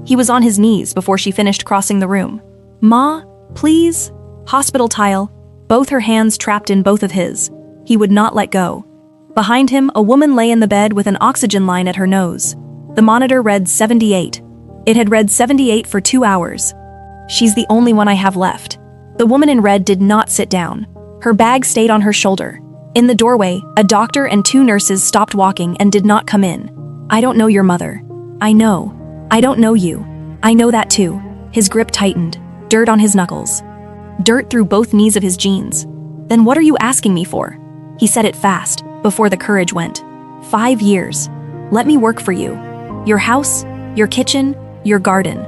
He was on his knees before she finished crossing the room. "Ma, please." Hospital tile, both her hands trapped in both of his. He would not let go. Behind him, a woman lay in the bed with an oxygen line at her nose. The monitor read 78. It had read 78 for 2 hours. "She's the only one I have left." The woman in red did not sit down. Her bag stayed on her shoulder. In the doorway, a doctor and 2 nurses stopped walking and did not come in. "I don't know your mother." "I know. I don't know you." "I know that too." His grip tightened, dirt on his knuckles. Dirt through both knees of his jeans. "Then what are you asking me for?" He said it fast, before the courage went. 5 years. Let me work for you. Your house, your kitchen, your garden.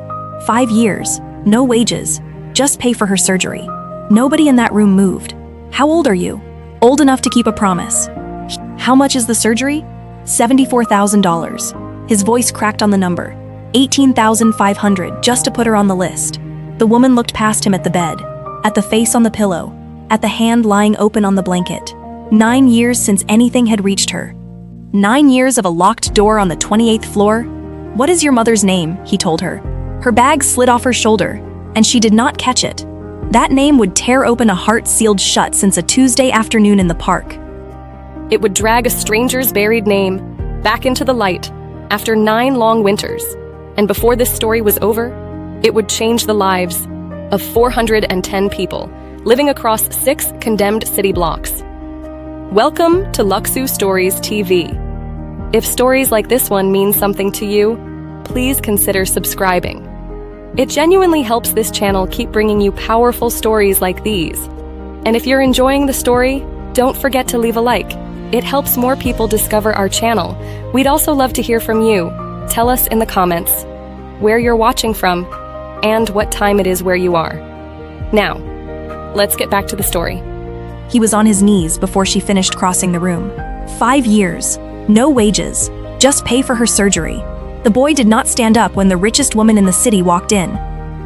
5 years. No wages. Just pay for her surgery. Nobody in that room moved. "How old are you?" "Old enough to keep a promise." "How much is the surgery?" $74,000. His voice cracked on the number. 18,500 just to put her on the list. The woman looked past him at the bed, at the face on the pillow, at the hand lying open on the blanket. 9 years since anything had reached her. 9 years of a locked door on the 28th floor? "What is your mother's name?" he told her. Her bag slid off her shoulder, and she did not catch it. That name would tear open a heart sealed shut since a Tuesday afternoon in the park. It would drag a stranger's buried name back into the light after 9 long winters. And before this story was over, it would change the lives of 410 people living across 6 condemned city blocks. Welcome to Luxu Stories TV. If stories like this one mean something to you, please consider subscribing. It genuinely helps this channel keep bringing you powerful stories like these. And if you're enjoying the story, don't forget to leave a like. It helps more people discover our channel. We'd also love to hear from you. Tell us in the comments where you're watching from and what time it is where you are. Now, let's get back to the story. He was on his knees before she finished crossing the room. 5 years. No wages. Just pay for her surgery. The boy did not stand up when the richest woman in the city walked in.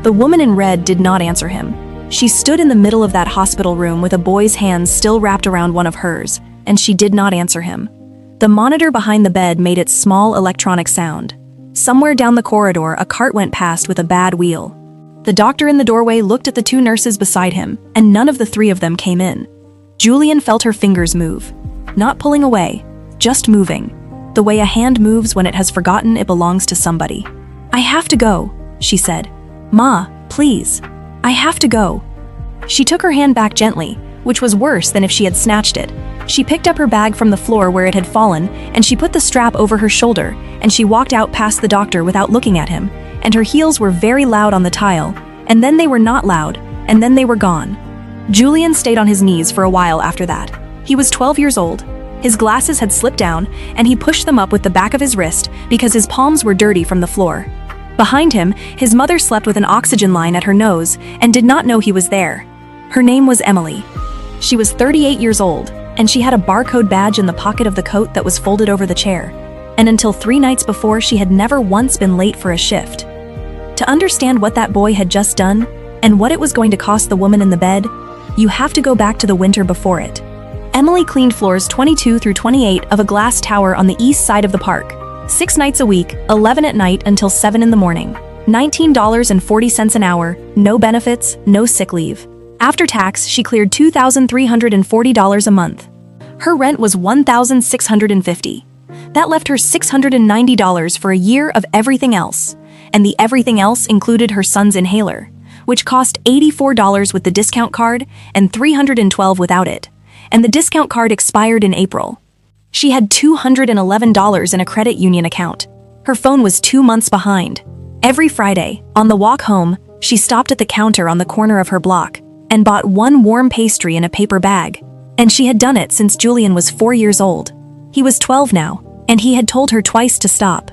The woman in red did not answer him. She stood in the middle of that hospital room with a boy's hands still wrapped around one of hers, and she did not answer him. The monitor behind the bed made its small electronic sound. Somewhere down the corridor, a cart went past with a bad wheel. The doctor in the doorway looked at the 2 nurses beside him, and none of the 3 of them came in. Julian felt her fingers move. Not pulling away, just moving. The way a hand moves when it has forgotten it belongs to somebody. "I have to go," she said. "Ma, please. I have to go." She took her hand back gently, which was worse than if she had snatched it. She picked up her bag from the floor where it had fallen, and she put the strap over her shoulder, and she walked out past the doctor without looking at him, and her heels were very loud on the tile, and then they were not loud, and then they were gone. Julian stayed on his knees for a while after that. He was 12 years old. His glasses had slipped down, and he pushed them up with the back of his wrist because his palms were dirty from the floor. Behind him, his mother slept with an oxygen line at her nose and did not know he was there. Her name was Emily. She was 38 years old, and she had a barcode badge in the pocket of the coat that was folded over the chair. And until 3 nights before, she had never once been late for a shift. To understand what that boy had just done, and what it was going to cost the woman in the bed, you have to go back to the winter before it. Emily cleaned floors 22 through 28 of a glass tower on the east side of the park. 6 nights a week, 11 at night until 7 in the morning. $19.40 an hour, no benefits, no sick leave. After tax, she cleared $2,340 a month. Her rent was $1,650. That left her $690 for a year of everything else. And the everything else included her son's inhaler, which cost $84 with the discount card and $312 without it. And the discount card expired in April. She had $211 in a credit union account. Her phone was 2 months behind. Every Friday, on the walk home, she stopped at the counter on the corner of her block and bought 1 warm pastry in a paper bag. And she had done it since Julian was 4 years old. He was 12 now, and he had told her twice to stop.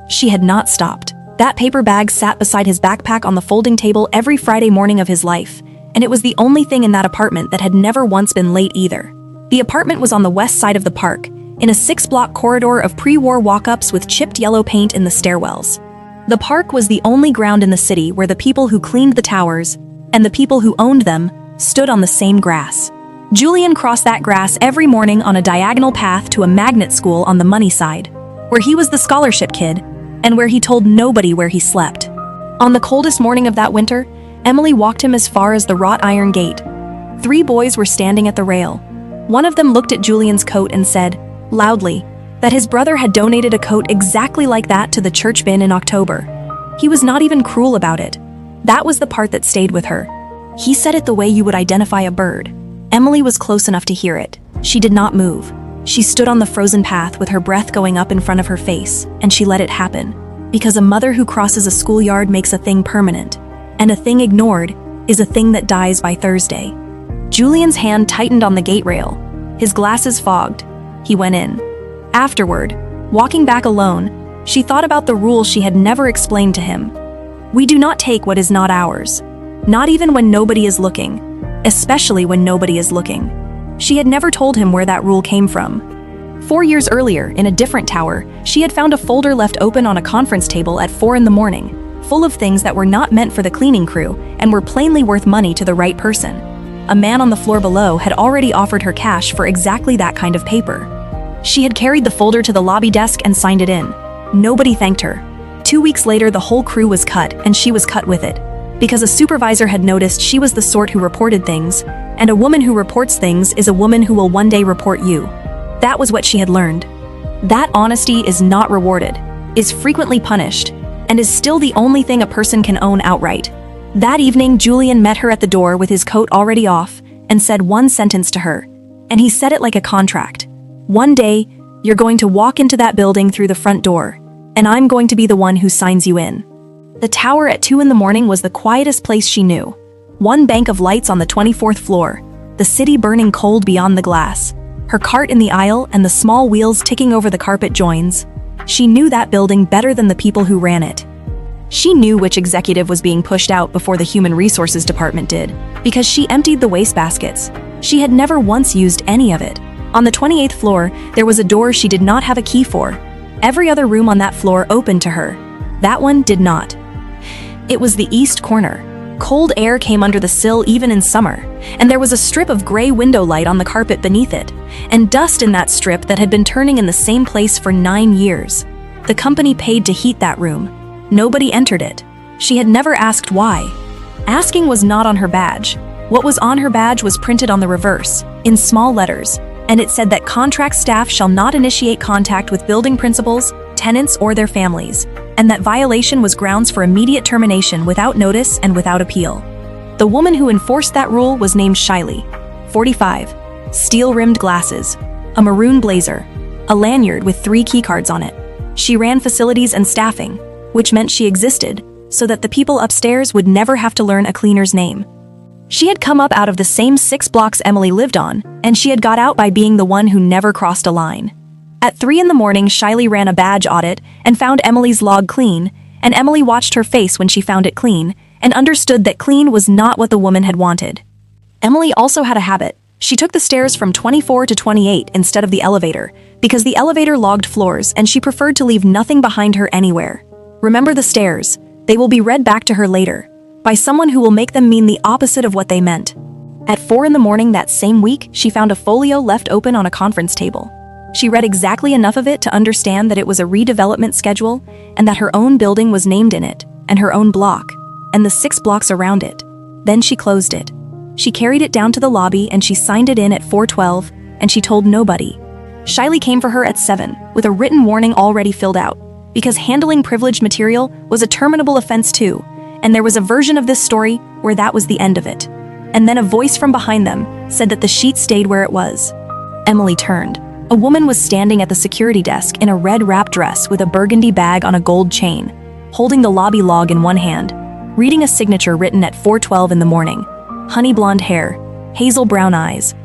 She had not stopped. That paper bag sat beside his backpack on the folding table every Friday morning of his life, and it was the only thing in that apartment that had never once been late either. The apartment was on the west side of the park, in a 6-block corridor of pre-war walk-ups with chipped yellow paint in the stairwells. The park was the only ground in the city where the people who cleaned the towers and the people who owned them stood on the same grass. Julian crossed that grass every morning on a diagonal path to a magnet school on the money side, where he was the scholarship kid, and where he told nobody where he slept. On the coldest morning of that winter, Emily walked him as far as the wrought iron gate. 3 boys were standing at the rail. One of them looked at Julian's coat and said, loudly, that his brother had donated a coat exactly like that to the church bin in October. He was not even cruel about it. That was the part that stayed with her. He said it the way you would identify a bird. Emily was close enough to hear it. She did not move. She stood on the frozen path with her breath going up in front of her face, and she let it happen. Because a mother who crosses a schoolyard makes a thing permanent, and a thing ignored is a thing that dies by Thursday. Julian's hand tightened on the gate rail. His glasses fogged. He went in. Afterward, walking back alone, she thought about the rule she had never explained to him. We do not take what is not ours, not even when nobody is looking, especially when nobody is looking. She had never told him where that rule came from. 4 years earlier, in a different tower, she had found a folder left open on a conference table at 4 a.m, full of things that were not meant for the cleaning crew and were plainly worth money to the right person. A man on the floor below had already offered her cash for exactly that kind of paper. She had carried the folder to the lobby desk and signed it in. Nobody thanked her. 2 weeks later, the whole crew was cut, and she was cut with it. Because a supervisor had noticed she was the sort who reported things, and a woman who reports things is a woman who will one day report you. That was what she had learned. That honesty is not rewarded, is frequently punished, and is still the only thing a person can own outright. That evening, Julian met her at the door with his coat already off and said one sentence to her, and he said it like a contract. One day, you're going to walk into that building through the front door, and I'm going to be the one who signs you in. The tower at 2 a.m. was the quietest place she knew. One bank of lights on the 24th floor, the city burning cold beyond the glass, her cart in the aisle and the small wheels ticking over the carpet joins. She knew that building better than the people who ran it. She knew which executive was being pushed out before the Human Resources Department did, because she emptied the wastebaskets. She had never once used any of it. On the 28th floor, there was a door she did not have a key for. Every other room on that floor opened to her. That one did not. It was the east corner. Cold air came under the sill even in summer, and there was a strip of gray window light on the carpet beneath it, and dust in that strip that had been turning in the same place for 9 years. The company paid to heat that room. Nobody entered it. She had never asked why. Asking was not on her badge. What was on her badge was printed on the reverse, in small letters, and it said that contract staff shall not initiate contact with building principals, tenants, or their families, and that violation was grounds for immediate termination without notice and without appeal. The woman who enforced that rule was named Shiley, 45, steel-rimmed glasses, a maroon blazer, a lanyard with 3 keycards on it. She ran facilities and staffing, which meant she existed, so that the people upstairs would never have to learn a cleaner's name. She had come up out of the same 6 blocks Emily lived on, and she had got out by being the one who never crossed a line. At 3 a.m, Shiley ran a badge audit and found Emily's log clean, and Emily watched her face when she found it clean, and understood that clean was not what the woman had wanted. Emily also had a habit. She took the stairs from 24 to 28 instead of the elevator, because the elevator logged floors and she preferred to leave nothing behind her anywhere. Remember the stairs. They will be read back to her later, by someone who will make them mean the opposite of what they meant. At 4 a.m. that same week, she found a folio left open on a conference table. She read exactly enough of it to understand that it was a redevelopment schedule and that her own building was named in it, and her own block, and the 6 blocks around it. Then she closed it. She carried it down to the lobby and she signed it in at 4:12, and she told nobody. Shiley came for her at 7, with a written warning already filled out, because handling privileged material was a terminable offense too, and there was a version of this story where that was the end of it. And then a voice from behind them said that the sheet stayed where it was. Emily turned. A woman was standing at the security desk in a red wrap dress with a burgundy bag on a gold chain, holding the lobby log in one hand, reading a signature written at 4:12 in the morning. Honey blonde hair, hazel brown eyes.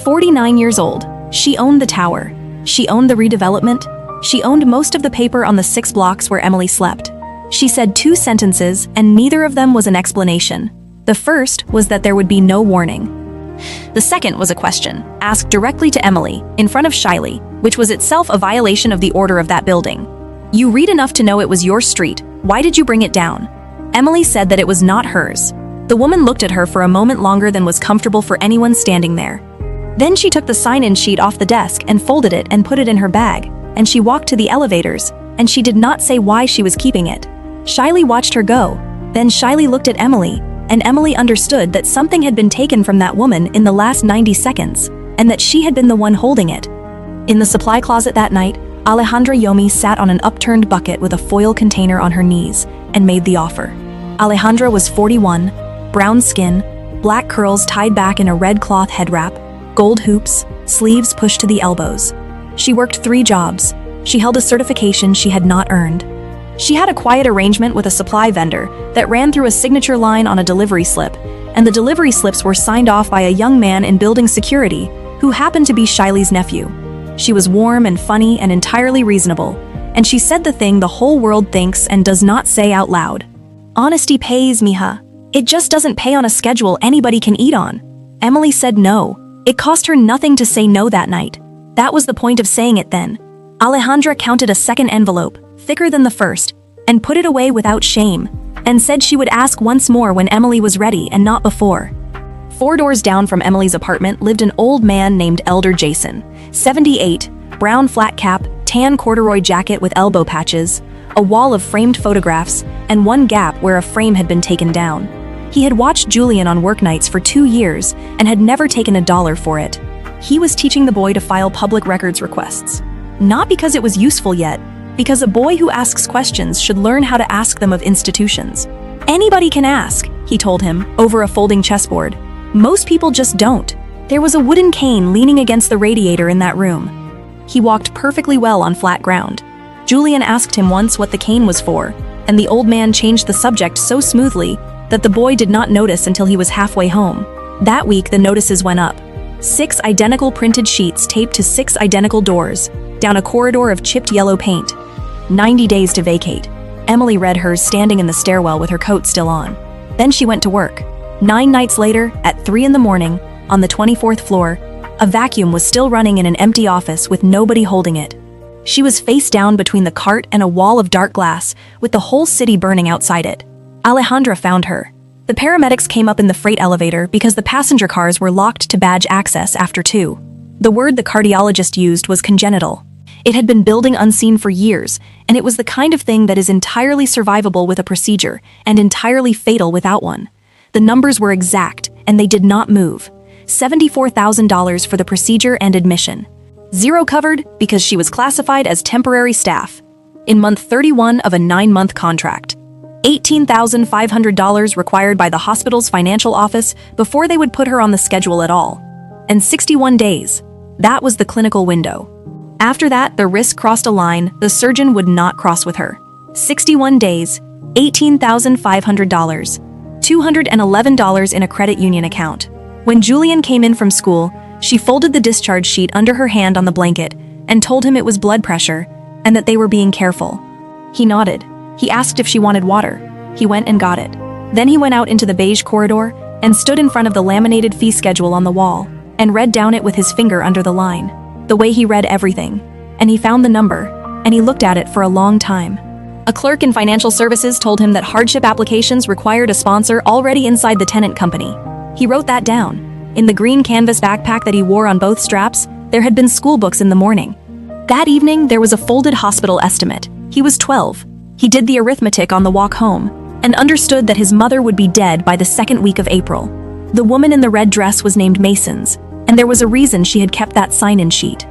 49 years old, she owned the tower. She owned the redevelopment. She owned most of the paper on the 6 blocks where Emily slept. She said 2 sentences, and neither of them was an explanation. The first was that there would be no warning. The second was a question, asked directly to Emily, in front of Shiley, which was itself a violation of the order of that building. You read enough to know it was your street. Why did you bring it down? Emily said that it was not hers. The woman looked at her for a moment longer than was comfortable for anyone standing there. Then she took the sign-in sheet off the desk and folded it and put it in her bag, and she walked to the elevators, and she did not say why she was keeping it. Shiley watched her go, Then Shiley looked at Emily, and Emily understood that something had been taken from that woman in the last 90 seconds, and that she had been the one holding it. In the supply closet that night, Alejandra Yomi sat on an upturned bucket with a foil container on her knees and made the offer. Alejandra was 41, brown skin, black curls tied back in a red cloth head wrap, gold hoops, sleeves pushed to the elbows. She worked 3 jobs. She held a certification she had not earned. She had a quiet arrangement with a supply vendor that ran through a signature line on a delivery slip, and the delivery slips were signed off by a young man in building security who happened to be Shiley's nephew. She was warm and funny and entirely reasonable, and she said the thing the whole world thinks and does not say out loud. Honesty pays, mija. It just doesn't pay on a schedule anybody can eat on. Emily said no. It cost her nothing to say no that night. That was the point of saying it then. Alejandra counted a second envelope, thicker than the first, and put it away without shame, and said she would ask once more when Emily was ready and not before. 4 doors down from Emily's apartment lived an old man named Elder Jason, 78, brown flat cap, tan corduroy jacket with elbow patches, a wall of framed photographs, and one gap where a frame had been taken down. He had watched Julian on work nights for 2 years and had never taken $1 for it. He was teaching the boy to file public records requests. Not because it was useful yet, because a boy who asks questions should learn how to ask them of institutions. Anybody can ask, he told him, over a folding chessboard. Most people just don't. There was a wooden cane leaning against the radiator in that room. He walked perfectly well on flat ground. Julian asked him once what the cane was for, and the old man changed the subject so smoothly that the boy did not notice until he was halfway home. That week, the notices went up. 6 identical printed sheets taped to 6 identical doors, down a corridor of chipped yellow paint. 90 days to vacate. Emily read hers standing in the stairwell with her coat still on. Then she went to work. 9 nights later, at 3 in the morning, on the 24th floor, a vacuum was still running in an empty office with nobody holding it. She was face down between the cart and a wall of dark glass, with the whole city burning outside it. Alejandra found her. The paramedics came up in the freight elevator because the passenger cars were locked to badge access after 2. The word the cardiologist used was congenital. It had been building unseen for years, and it was the kind of thing that is entirely survivable with a procedure and entirely fatal without one. The numbers were exact, and they did not move. $74,000 for the procedure and admission. 0 covered because she was classified as temporary staff. In month 31 of a 9-month contract. $18,500 required by the hospital's financial office before they would put her on the schedule at all. And 61 days. That was the clinical window. After that, the risk crossed a line the surgeon would not cross with her. 61 days, $18,500. $211 in a credit union account. When Julian came in from school, she folded the discharge sheet under her hand on the blanket and told him it was blood pressure and that they were being careful. He nodded. He asked if she wanted water. He went and got it. Then he went out into the beige corridor and stood in front of the laminated fee schedule on the wall and read down it with his finger under the line, the way he read everything. And he found the number, and he looked at it for a long time. A clerk in financial services told him that hardship applications required a sponsor already inside the tenant company. He wrote that down. In the green canvas backpack that he wore on both straps, there had been school books in the morning. That evening, there was a folded hospital estimate. He was 12. He did the arithmetic on the walk home and understood that his mother would be dead by the 2nd week of April. The woman in the red dress was named Masons, and there was a reason she had kept that sign-in sheet.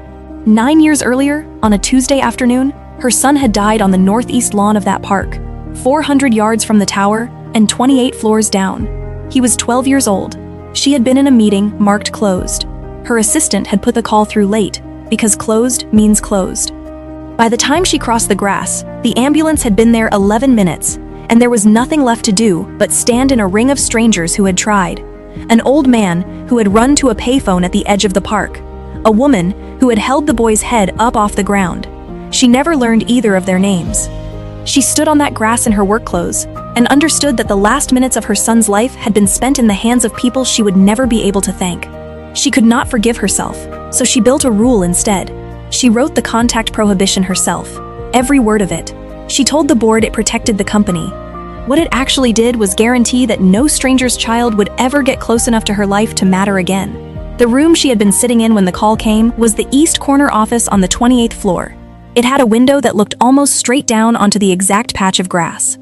9 years earlier, on a Tuesday afternoon, her son had died on the northeast lawn of that park, 400 yards from the tower and 28 floors down. He was 12 years old. She had been in a meeting marked closed. Her assistant had put the call through late, because closed means closed. By the time she crossed the grass, the ambulance had been there 11 minutes, and there was nothing left to do but stand in a ring of strangers who had tried. An old man who had run to a payphone at the edge of the park. A woman who had held the boy's head up off the ground. She never learned either of their names. She stood on that grass in her work clothes and understood that the last minutes of her son's life had been spent in the hands of people she would never be able to thank. She could not forgive herself, so she built a rule instead. She wrote the contact prohibition herself, every word of it. She told the board it protected the company. What it actually did was guarantee that no stranger's child would ever get close enough to her life to matter again. The room she had been sitting in when the call came was the east corner office on the 28th floor. It had a window that looked almost straight down onto the exact patch of grass.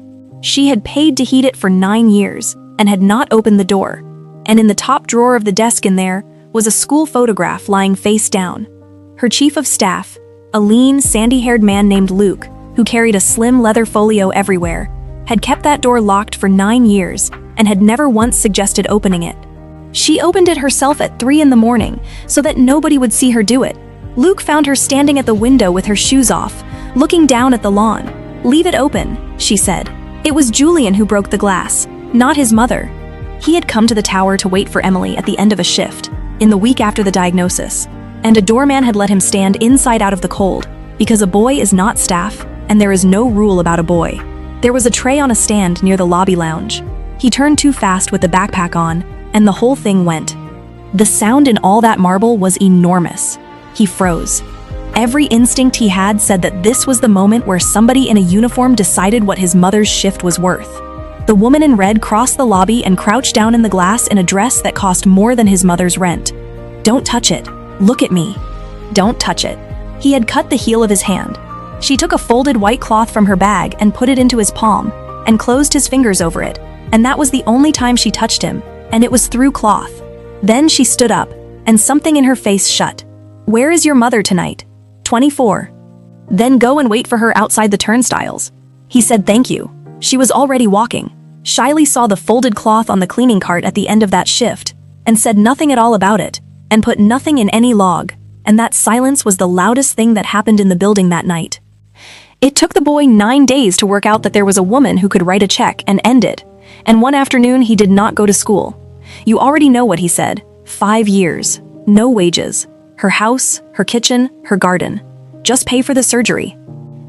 She had paid to heat it for 9 years and had not opened the door. And in the top drawer of the desk in there was a school photograph lying face down. Her chief of staff, a lean, sandy-haired man named Luke, who carried a slim leather folio everywhere, had kept that door locked for 9 years and had never once suggested opening it. She opened it herself at 3 in the morning so that nobody would see her do it. Luke found her standing at the window with her shoes off, looking down at the lawn. "Leave it open," she said. It was Julian who broke the glass, not his mother. He had come to the tower to wait for Emily at the end of a shift, in the week after the diagnosis, and a doorman had let him stand inside out of the cold, because a boy is not staff, and there is no rule about a boy. There was a tray on a stand near the lobby lounge. He turned too fast with the backpack on, and the whole thing went. The sound in all that marble was enormous. He froze. Every instinct he had said that this was the moment where somebody in a uniform decided what his mother's shift was worth. The woman in red crossed the lobby and crouched down in the glass in a dress that cost more than his mother's rent. "Don't touch it. Look at me. Don't touch it." He had cut the heel of his hand. She took a folded white cloth from her bag and put it into his palm, and closed his fingers over it, and that was the only time she touched him, and it was through cloth. Then she stood up, and something in her face shut. "Where is your mother tonight?" 24. "Then go and wait for her outside the turnstiles." He said thank you. She was already walking. Shiley saw the folded cloth on the cleaning cart at the end of that shift, and said nothing at all about it, and put nothing in any log, and that silence was the loudest thing that happened in the building that night. It took the boy 9 days to work out that there was a woman who could write a check and end it, and one afternoon he did not go to school. You already know what he said. 5 years. No wages. Her house, her kitchen, her garden. Just pay for the surgery.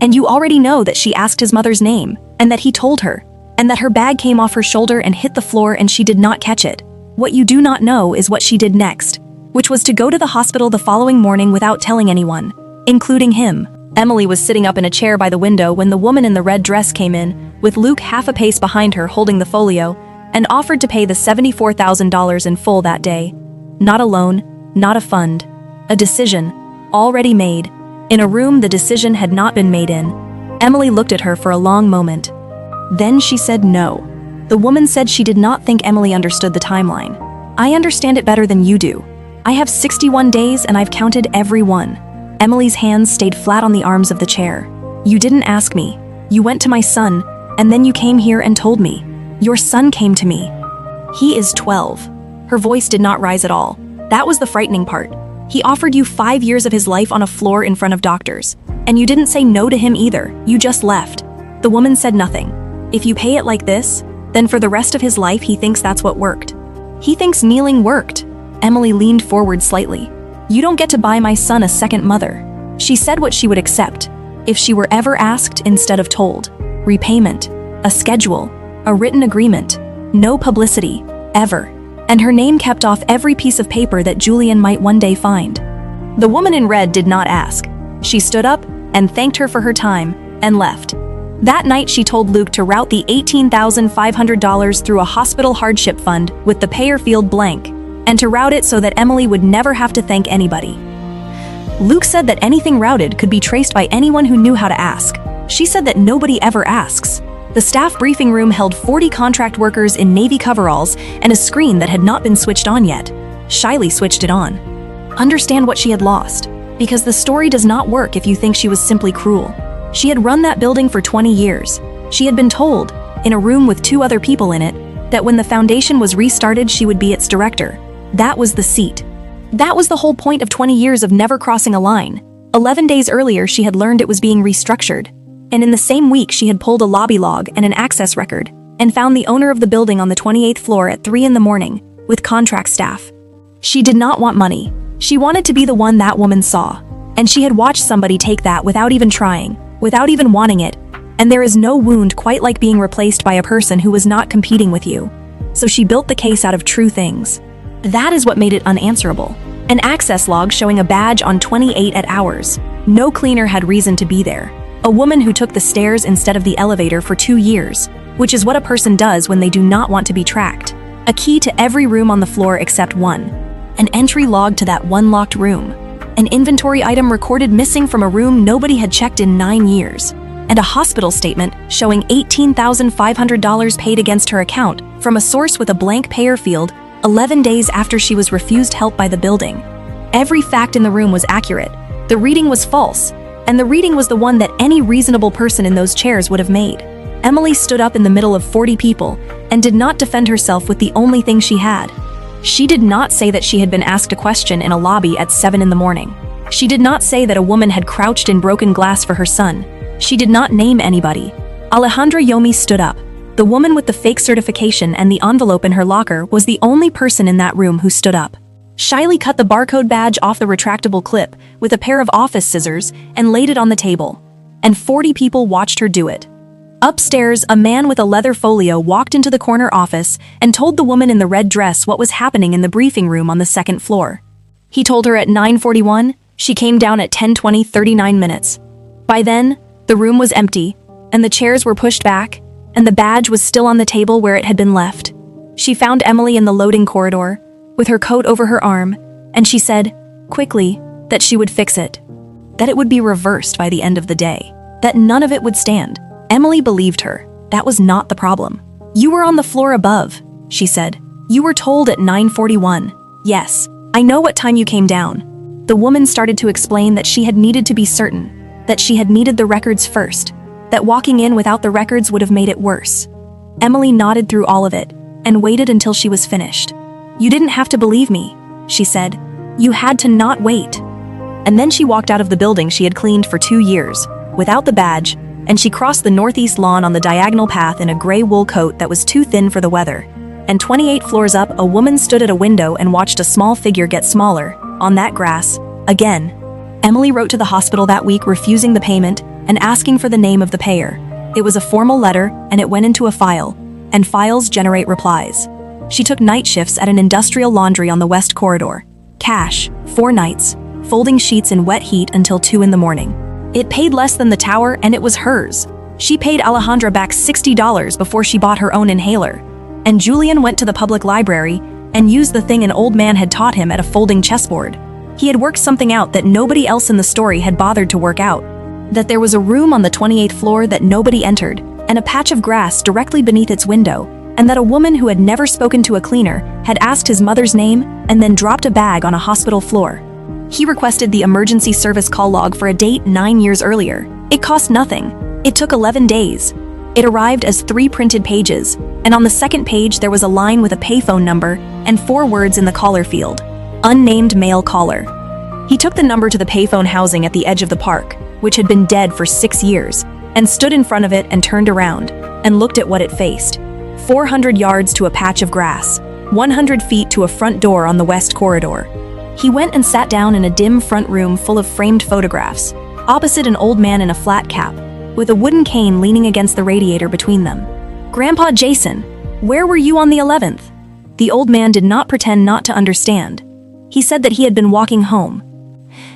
And you already know that she asked his mother's name, and that he told her, and that her bag came off her shoulder and hit the floor and she did not catch it. What you do not know is what she did next, which was to go to the hospital the following morning without telling anyone, including him. Emily was sitting up in a chair by the window when the woman in the red dress came in, with Luke half a pace behind her holding the folio, and offered to pay the $74,000 in full that day. Not a loan, not a fund. A decision, already made. In a room the decision had not been made in. Emily looked at her for a long moment. Then she said no. The woman said she did not think Emily understood the timeline. "I understand it better than you do. I have 61 days and I've counted every one." Emily's hands stayed flat on the arms of the chair. "You didn't ask me. You went to my son, and then you came here and told me. Your son came to me. He is 12. Her voice did not rise at all. That was the frightening part. He offered you 5 years of his life on a floor in front of doctors. And you didn't say no to him either, you just left. The woman said nothing. If you pay it like this, then for the rest of his life he thinks that's what worked. He thinks kneeling worked. Emily leaned forward slightly. You don't get to buy my son a second mother. She said what she would accept, if she were ever asked instead of told. Repayment, a schedule, a written agreement, no publicity, ever. And her name kept off every piece of paper that Julian might one day find. The woman in red did not ask. She stood up and thanked her for her time and left. That night she told Luke to route the $18,500 through a hospital hardship fund with the payer field blank, and to route it so that Emily would never have to thank anybody. Luke said that anything routed could be traced by anyone who knew how to ask. She said that nobody ever asks. The staff briefing room held 40 contract workers in navy coveralls and a screen that had not been switched on yet. Shiley switched it on. Understand what she had lost, because the story does not work if you think she was simply cruel. She had run that building for 20 years. She had been told, in a room with 2 other people in it, that when the foundation was restarted she would be its director. That was the seat. That was the whole point of 20 years of never crossing a line. 11 days earlier she had learned it was being restructured. And in the same week she had pulled a lobby log and an access record, and found the owner of the building on the 28th floor at 3 in the morning, with contract staff. She did not want money. She wanted to be the one that woman saw. And she had watched somebody take that without even trying, without even wanting it. And there is no wound quite like being replaced by a person who was not competing with you. So she built the case out of true things. That is what made it unanswerable. An access log showing a badge on 28 at hours. No cleaner had reason to be there. A woman who took the stairs instead of the elevator for 2 years, which is what a person does when they do not want to be tracked. A key to every room on the floor except one. An entry log to that one locked room. An inventory item recorded missing from a room nobody had checked in 9 years. and a hospital statement showing $18,500 paid against her account from a source with a blank payer field 11 days after she was refused help by the building. Every fact in the room was accurate. The reading was false, and the reading was the one that any reasonable person in those chairs would have made. Emily stood up in the middle of 40 people and did not defend herself with the only thing she had. She did not say that she had been asked a question in a lobby at 7 in the morning. She did not say that a woman had crouched in broken glass for her son. She did not name anybody. Alejandra Yomi stood up. The woman with the fake certification and the envelope in her locker was the only person in that room who stood up. Shyly cut the barcode badge off the retractable clip with a pair of office scissors and laid it on the table. And 40 people watched her do it. Upstairs, a man with a leather folio walked into the corner office and told the woman in the red dress what was happening in the briefing room on the second floor. He told her at 9:41, she came down at 10:20, 39 minutes. By then, the room was empty, and the chairs were pushed back, and the badge was still on the table where it had been left. She found Emily in the loading corridor, with her coat over her arm, and she said, quickly, that she would fix it. That it would be reversed by the end of the day. That none of it would stand. Emily believed her. That was not the problem. You were on the floor above, she said. You were told at 9:41. Yes, I know what time you came down. The woman started to explain that she had needed to be certain, that she had needed the records first, that walking in without the records would have made it worse. Emily nodded through all of it and waited until she was finished. You didn't have to believe me, she said. You had to not wait. And then she walked out of the building she had cleaned for 2 years, without the badge, and she crossed the northeast lawn on the diagonal path in a gray wool coat that was too thin for the weather. And 28 floors up, a woman stood at a window and watched a small figure get smaller, on that grass, again. Emily wrote to the hospital that week refusing the payment and asking for the name of the payer. It was a formal letter, and it went into a file, and files generate replies. She took night shifts at an industrial laundry on the West Corridor. Cash, 4 nights, folding sheets in wet heat until 2 in the morning. It paid less than the tower, and it was hers. She paid Alejandra back $60 before she bought her own inhaler. And Julian went to the public library and used the thing an old man had taught him at a folding chessboard. He had worked something out that nobody else in the story had bothered to work out. That there was a room on the 28th floor that nobody entered, and a patch of grass directly beneath its window, and that a woman who had never spoken to a cleaner had asked his mother's name and then dropped a bag on a hospital floor. He requested the emergency service call log for a date 9 years earlier. It cost nothing. It took 11 days. It arrived as 3 printed pages, and on the second page there was a line with a payphone number and 4 words in the caller field. Unnamed male caller. He took the number to the payphone housing at the edge of the park, which had been dead for 6 years, and stood in front of it and turned around, and looked at what it faced. 400 yards to a patch of grass, 100 feet to a front door on the West Corridor. He went and sat down in a dim front room full of framed photographs, opposite an old man in a flat cap, with a wooden cane leaning against the radiator between them. Grandpa Jason, where were you on the 11th? The old man did not pretend not to understand. He said that he had been walking home,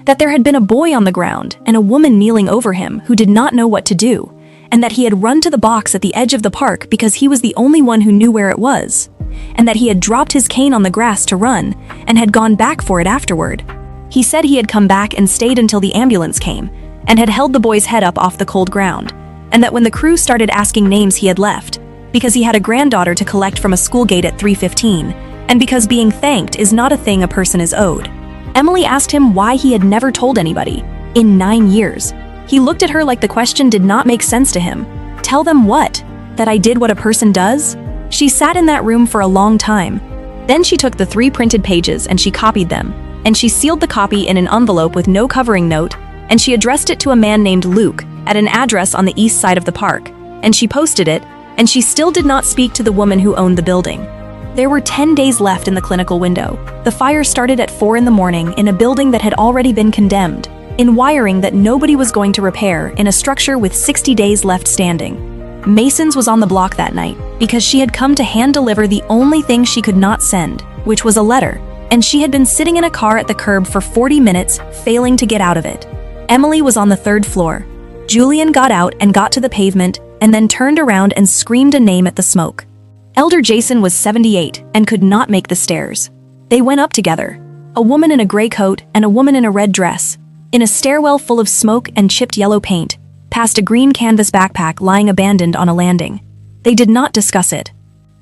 that there had been a boy on the ground and a woman kneeling over him who did not know what to do, and that he had run to the box at the edge of the park because he was the only one who knew where it was, and that he had dropped his cane on the grass to run and had gone back for it afterward. He said he had come back and stayed until the ambulance came and had held the boy's head up off the cold ground, and that when the crew started asking names he had left, because he had a granddaughter to collect from a school gate at 3:15, and because being thanked is not a thing a person is owed. Emily asked him why he had never told anybody, in 9 years. He looked at her like the question did not make sense to him. Tell them what? That I did what a person does? She sat in that room for a long time. Then she took the 3 printed pages and she copied them, and she sealed the copy in an envelope with no covering note, and she addressed it to a man named Luke at an address on the east side of the park, and she posted it, and she still did not speak to the woman who owned the building. There were 10 days left in the clinical window. The fire started at 4 in the morning in a building that had already been condemned, in wiring that nobody was going to repair in a structure with 60 days left standing. Masons was on the block that night because she had come to hand deliver the only thing she could not send, which was a letter, and she had been sitting in a car at the curb for 40 minutes, failing to get out of it. Emily was on the 3rd floor. Julian got out and got to the pavement and then turned around and screamed a name at the smoke. Elder Jason was 78 and could not make the stairs. They went up together, a woman in a gray coat and a woman in a red dress, in a stairwell full of smoke and chipped yellow paint, past a green canvas backpack lying abandoned on a landing. They did not discuss it.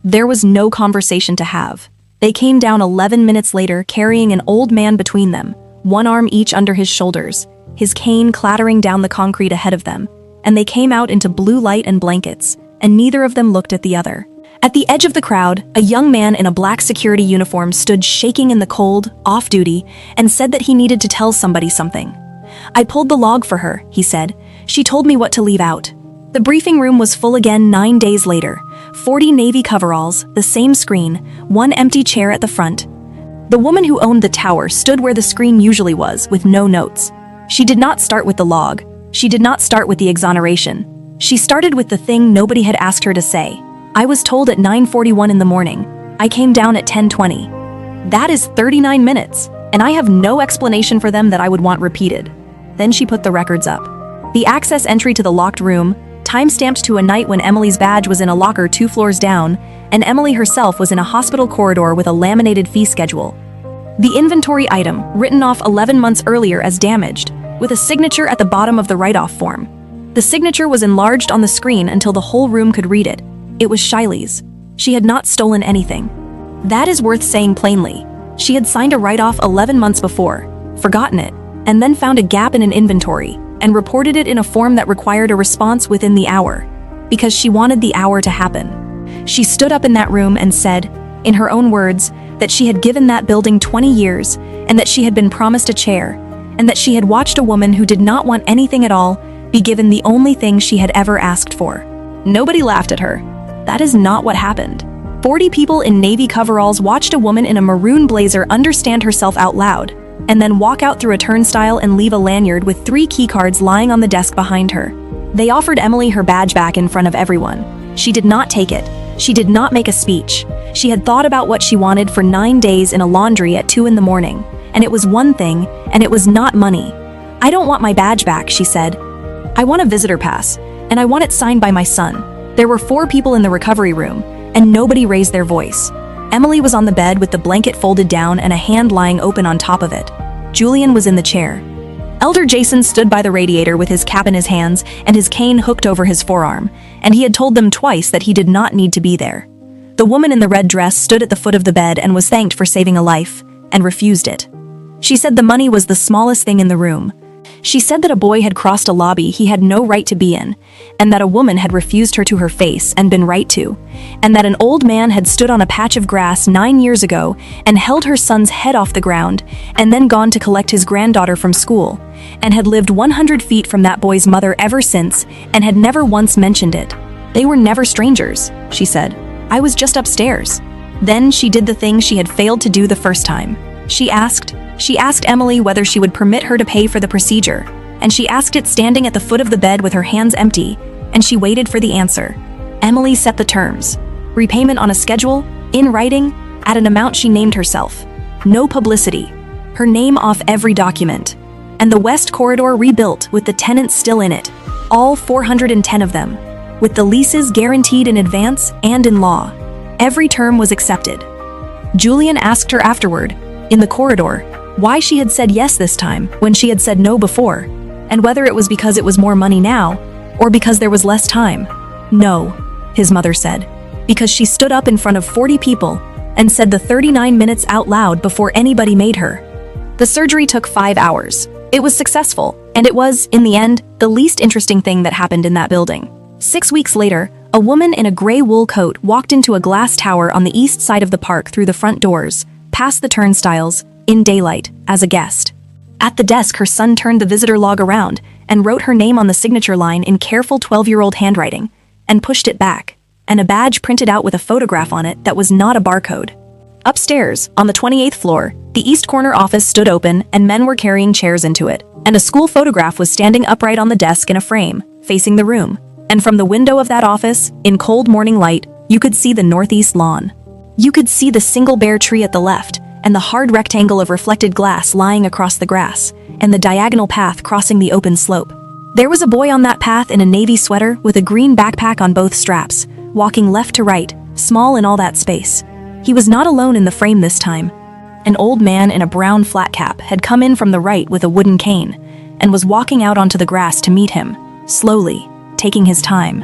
There was no conversation to have. They came down 11 minutes later carrying an old man between them, one arm each under his shoulders, his cane clattering down the concrete ahead of them, and they came out into blue light and blankets, and neither of them looked at the other. At the edge of the crowd, a young man in a black security uniform stood shaking in the cold, off-duty, and said that he needed to tell somebody something. "I pulled the log for her," he said. "She told me what to leave out." The briefing room was full again 9 days later. 40 navy coveralls, the same screen, one empty chair at the front. The woman who owned the tower stood where the screen usually was, with no notes. She did not start with the log. She did not start with the exoneration. She started with the thing nobody had asked her to say. "I was told at 9:41 in the morning. I came down at 10:20. That is 39 minutes, and I have no explanation for them that I would want repeated." Then she put the records up. The access entry to the locked room, time-stamped to a night when Emily's badge was in a locker 2 floors down, and Emily herself was in a hospital corridor with a laminated fee schedule. The inventory item, written off 11 months earlier as damaged, with a signature at the bottom of the write-off form. The signature was enlarged on the screen until the whole room could read it. It was Shiley's. She had not stolen anything. That is worth saying plainly. She had signed a write-off 11 months before, forgotten it, and then found a gap in an inventory, and reported it in a form that required a response within the hour, because she wanted the hour to happen. She stood up in that room and said, in her own words, that she had given that building 20 years, and that she had been promised a chair, and that she had watched a woman who did not want anything at all be given the only thing she had ever asked for. Nobody laughed at her. That is not what happened. 40 people in navy coveralls watched a woman in a maroon blazer understand herself out loud, and then walk out through a turnstile and leave a lanyard with 3 keycards lying on the desk behind her. They offered Emily her badge back in front of everyone. She did not take it. She did not make a speech. She had thought about what she wanted for 9 days in a laundry at 2 in the morning, and it was one thing, and it was not money. "I don't want my badge back," she said. "I want a visitor pass, and I want it signed by my son." There were 4 people in the recovery room, and nobody raised their voice. Emily was on the bed with the blanket folded down and a hand lying open on top of it. Julian was in the chair. Elder Jason stood by the radiator with his cap in his hands and his cane hooked over his forearm, and he had told them twice that he did not need to be there. The woman in the red dress stood at the foot of the bed and was thanked for saving a life, and refused it. She said the money was the smallest thing in the room. She said that a boy had crossed a lobby he had no right to be in, and that a woman had refused her to her face and been right to, and that an old man had stood on a patch of grass 9 years ago and held her son's head off the ground, and then gone to collect his granddaughter from school, and had lived 100 feet from that boy's mother ever since, and had never once mentioned it. "They were never strangers," she said. "I was just upstairs." Then she did the thing she had failed to do the first time. She asked Emily whether she would permit her to pay for the procedure, and she asked it standing at the foot of the bed with her hands empty, and she waited for the answer. Emily set the terms. Repayment on a schedule, in writing, at an amount she named herself. No publicity. Her name off every document. And the West Corridor rebuilt with the tenants still in it, all 410 of them, with the leases guaranteed in advance and in law. Every term was accepted. Julian asked her afterward, in the corridor, why she had said yes this time when she had said no before, and whether it was because it was more money now, or because there was less time. "No," his mother said, because she stood up in front of 40 people and said the 39 minutes out loud before anybody made her. The surgery took 5 hours. It was successful, and it was, in the end, the least interesting thing that happened in that building. 6 weeks later, a woman in a gray wool coat walked into a glass tower on the east side of the park through the front doors, past the turnstiles, in daylight, as a guest. At the desk, her son turned the visitor log around and wrote her name on the signature line in careful 12-year-old handwriting, and pushed it back, and a badge printed out with a photograph on it that was not a barcode. Upstairs, on the 28th floor, the east corner office stood open and men were carrying chairs into it, and a school photograph was standing upright on the desk in a frame, facing the room. And from the window of that office, in cold morning light, you could see the northeast lawn. You could see the single bare tree at the left, and the hard rectangle of reflected glass lying across the grass, and the diagonal path crossing the open slope. There was a boy on that path in a navy sweater with a green backpack on both straps, walking left to right, small in all that space. He was not alone in the frame this time. An old man in a brown flat cap had come in from the right with a wooden cane, and was walking out onto the grass to meet him, slowly, taking his time.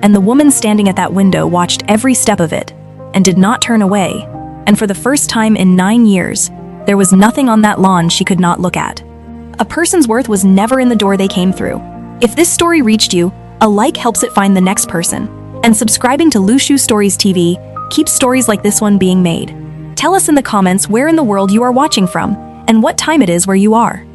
And the woman standing at that window watched every step of it and did not turn away. And for the first time in 9 years, there was nothing on that lawn she could not look at. A person's worth was never in the door they came through. If this story reached you, a like helps it find the next person. And subscribing to Lushu Stories TV keeps stories like this one being made. Tell us in the comments where in the world you are watching from and what time it is where you are.